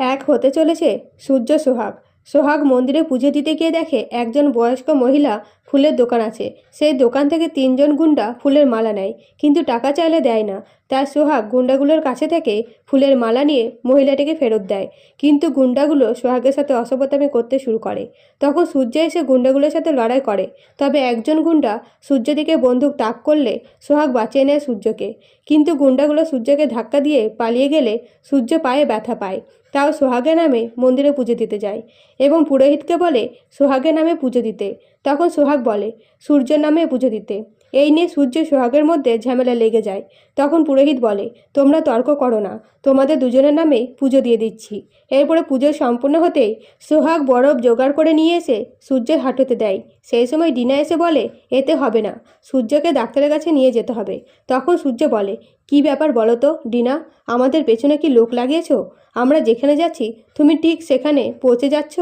এক হতে চলেছে সূর্য সোহাগ। সোহাগ মন্দিরে পুজো দিতে গিয়ে দেখে একজন বয়স্ক মহিলা ফুলের দোকান আছে। সেই দোকান থেকে তিনজন গুন্ডা ফুলের মালা নেয়, কিন্তু টাকা চাইলে দেয় না। তার সোহাগ গুন্ডাগুলোর কাছে থেকে ফুলের মালা নিয়ে মহিলাটিকে ফেরত দেয়, কিন্তু গুন্ডাগুলো সোহাগের সাথে অসভ্যতামি করতে শুরু করে। তখন সূর্য এসে গুন্ডাগুলোর সাথে লড়াই করে, তবে একজন গুন্ডা সূর্যের দিকে বন্দুক তাক করলে সোহাগ বাঁচিয়ে নেয় সূর্যকে। কিন্তু গুন্ডাগুলো সূর্যকে ধাক্কা দিয়ে পালিয়ে গেলে সূর্য পায়ে ব্যথা পায়। তাও সোহাগের নামে মন্দিরে পুজো দিতে যায় এবং পুরোহিতকে বলে সোহাগের নামে পুজো দিতে। তখন সোহাগ বলে সূর্যের নামে পুজো দিতে। এই নিয়ে সূর্য সোহাগের মধ্যে ঝামেলা লেগে যায়। তখন পুরোহিত বলে, তোমরা তর্ক করো না, তোমাদের দুজনের নামেই পুজো দিয়ে দিচ্ছি। এরপরে পুজো সম্পূর্ণ হতেই সোহাগ বরফ জোগাড় করে নিয়ে এসে সূর্যের হাঁটুতে দেয়। সেই সময় ডিনা এসে বলে এতে হবে না, সূর্যকে ডাক্তারের কাছে নিয়ে যেতে হবে। তখন সূর্য বলে, কি ব্যাপার বলো তো ডিনা, আমাদের পেছনে কি লোক লাগিয়েছো? আমরা যেখানে যাচ্ছি তুমি ঠিক সেখানে পৌঁছে যাচ্ছ।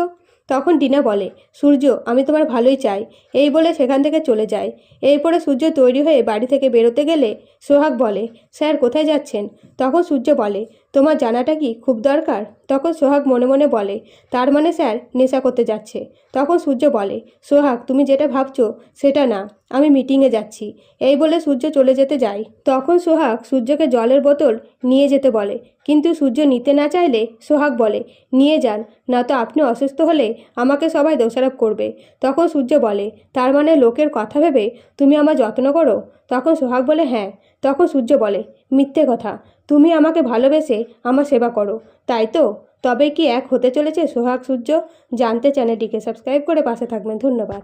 তখন ডিনা বলে, সূর্য আমি তোমার ভালোই চাই। এই বলে সেখান থেকে চলে যায়। এরপরে সূর্য তৈরি হয়ে বাড়ি থেকে বেরোতে গেলে সোহাগ বলে, স্যার কোথায় যাচ্ছেন? তখন সূর্য বলে, তোমার জানাটা কি খুব দরকার? তখন সোহাগ মনে মনে বলে, তার মানে স্যার নেশা করতে যাচ্ছে। তখন সূর্য বলে, সোহাগ তুমি যেটা ভাবছো সেটা না, আমি মিটিংয়ে যাচ্ছি। এই বলে সূর্য চলে যেতে যায়। তখন সোহাগ সূর্যকে জলের বোতল নিয়ে যেতে বলে, কিন্তু সূর্য নিতে না চাইলে সোহাগ বলে, নিয়ে যান, না তো আপনি অসুস্থ হলে আমাকে সবাই দোষারোপ করবে। তখন সূর্য বলে, তার মানে লোকের কথা ভেবে তুমি আমার যত্ন করো? তখন সোহাগ বলে, হ্যাঁ। তখন সূর্য বলে, মিথ্যে কথা, তুমি আমাকে ভালোবেসে আমার সেবা করো, তাই তো? তবে কি এক হতে চলেছে সোহাগ সূর্য? জানতে চ্যানেলটিকে সাবস্ক্রাইব করে পাশে থাকবেন। ধন্যবাদ।